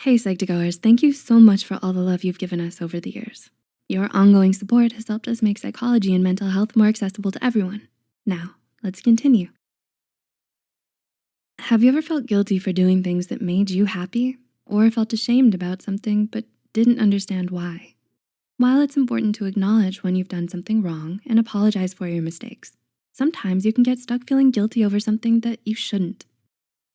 Hey Psych2Goers, thank you so much for all the love you've given us over the years. Your ongoing support has helped us make psychology and mental health more accessible to everyone. Now, let's continue. Have you ever felt guilty for doing things that made you happy? Or felt ashamed about something but didn't understand why? While it's important to acknowledge when you've done something wrong and apologize for your mistakes, sometimes you can get stuck feeling guilty over something that you shouldn't.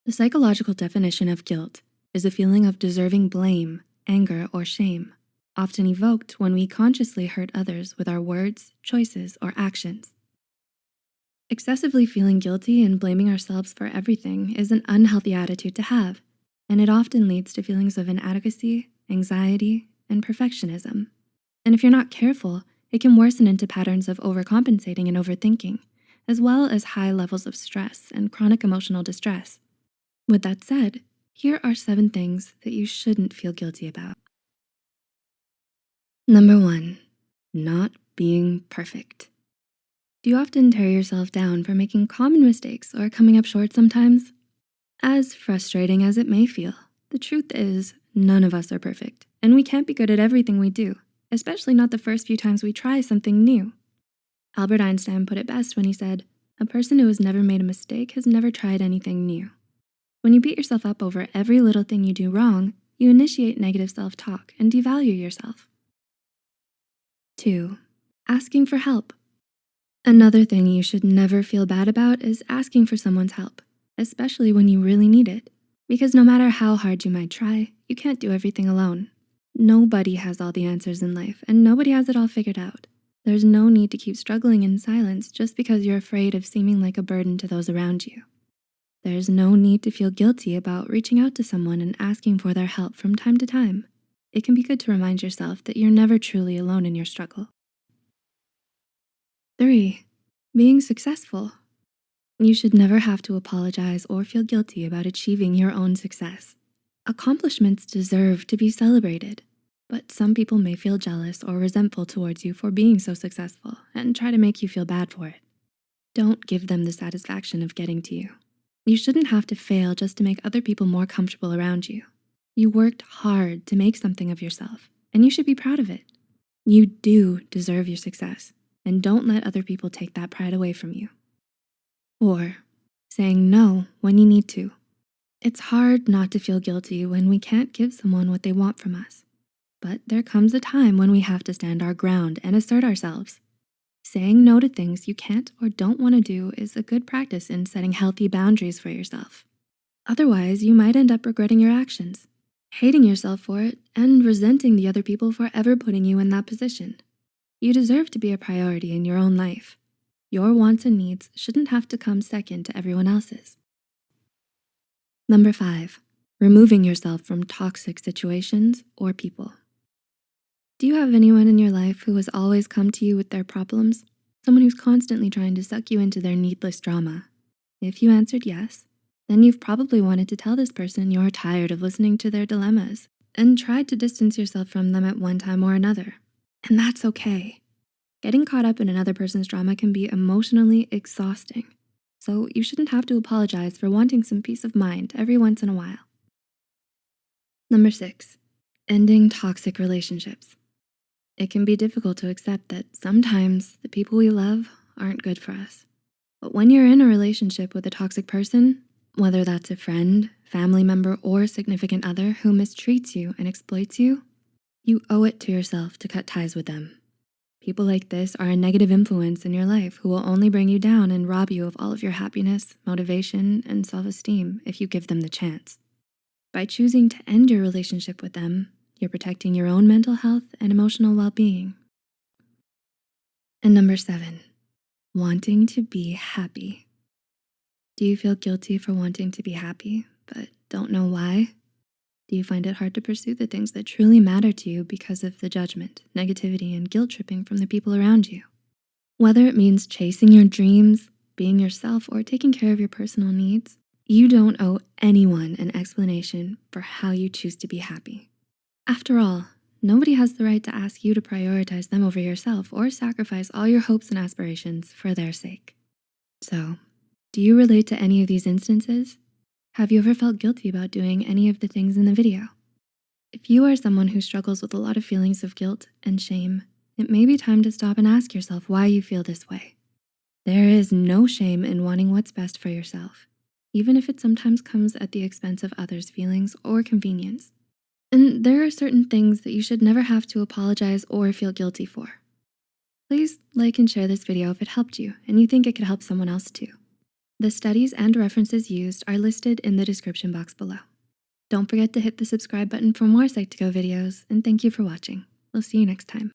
The psychological definition of guilt is a feeling of deserving blame, anger, or shame, often evoked when we consciously hurt others with our words, choices, or actions. Excessively feeling guilty and blaming ourselves for everything is an unhealthy attitude to have, and it often leads to feelings of inadequacy, anxiety, and perfectionism. And if you're not careful, it can worsen into patterns of overcompensating and overthinking, as well as high levels of stress and chronic emotional distress. With that said, here are 7 things that you shouldn't feel guilty about. Number 1, not being perfect. Do you often tear yourself down for making common mistakes or coming up short sometimes? As frustrating as it may feel, the truth is none of us are perfect, and we can't be good at everything we do, especially not the first few times we try something new. Albert Einstein put it best when he said, "A person who has never made a mistake has never tried anything new." When you beat yourself up over every little thing you do wrong, you initiate negative self-talk and devalue yourself. 2, asking for help. Another thing you should never feel bad about is asking for someone's help, especially when you really need it. Because no matter how hard you might try, you can't do everything alone. Nobody has all the answers in life, and nobody has it all figured out. There's no need to keep struggling in silence just because you're afraid of seeming like a burden to those around you. There's no need to feel guilty about reaching out to someone and asking for their help from time to time. It can be good to remind yourself that you're never truly alone in your struggle. 3, being successful. You should never have to apologize or feel guilty about achieving your own success. Accomplishments deserve to be celebrated, but some people may feel jealous or resentful towards you for being so successful and try to make you feel bad for it. Don't give them the satisfaction of getting to you. You shouldn't have to fail just to make other people more comfortable around you. You worked hard to make something of yourself, and you should be proud of it. You do deserve your success, and don't let other people take that pride away from you. 4, saying no when you need to. It's hard not to feel guilty when we can't give someone what they want from us. But there comes a time when we have to stand our ground and assert ourselves. Saying no to things you can't or don't want to do is a good practice in setting healthy boundaries for yourself. Otherwise, you might end up regretting your actions, hating yourself for it, and resenting the other people for ever putting you in that position. You deserve to be a priority in your own life. Your wants and needs shouldn't have to come second to everyone else's. Number 5, removing yourself from toxic situations or people. Do you have anyone in your life who has always come to you with their problems? Someone who's constantly trying to suck you into their needless drama? If you answered yes, then you've probably wanted to tell this person you're tired of listening to their dilemmas and tried to distance yourself from them at one time or another. And that's okay. Getting caught up in another person's drama can be emotionally exhausting. So you shouldn't have to apologize for wanting some peace of mind every once in a while. Number 6, ending toxic relationships. It can be difficult to accept that sometimes the people we love aren't good for us. But when you're in a relationship with a toxic person, whether that's a friend, family member, or significant other who mistreats you and exploits you, you owe it to yourself to cut ties with them. People like this are a negative influence in your life who will only bring you down and rob you of all of your happiness, motivation, and self-esteem if you give them the chance. By choosing to end your relationship with them, you're protecting your own mental health and emotional well-being. And number 7, wanting to be happy. Do you feel guilty for wanting to be happy, but don't know why? Do you find it hard to pursue the things that truly matter to you because of the judgment, negativity, and guilt tripping from the people around you? Whether it means chasing your dreams, being yourself, or taking care of your personal needs, you don't owe anyone an explanation for how you choose to be happy. After all, nobody has the right to ask you to prioritize them over yourself or sacrifice all your hopes and aspirations for their sake. So, do you relate to any of these instances? Have you ever felt guilty about doing any of the things in the video? If you are someone who struggles with a lot of feelings of guilt and shame, it may be time to stop and ask yourself why you feel this way. There is no shame in wanting what's best for yourself, even if it sometimes comes at the expense of others' feelings or convenience. And there are certain things that you should never have to apologize or feel guilty for. Please like and share this video if it helped you and you think it could help someone else too. The studies and references used are listed in the description box below. Don't forget to hit the subscribe button for more Psych2Go videos, and thank you for watching. We'll see you next time.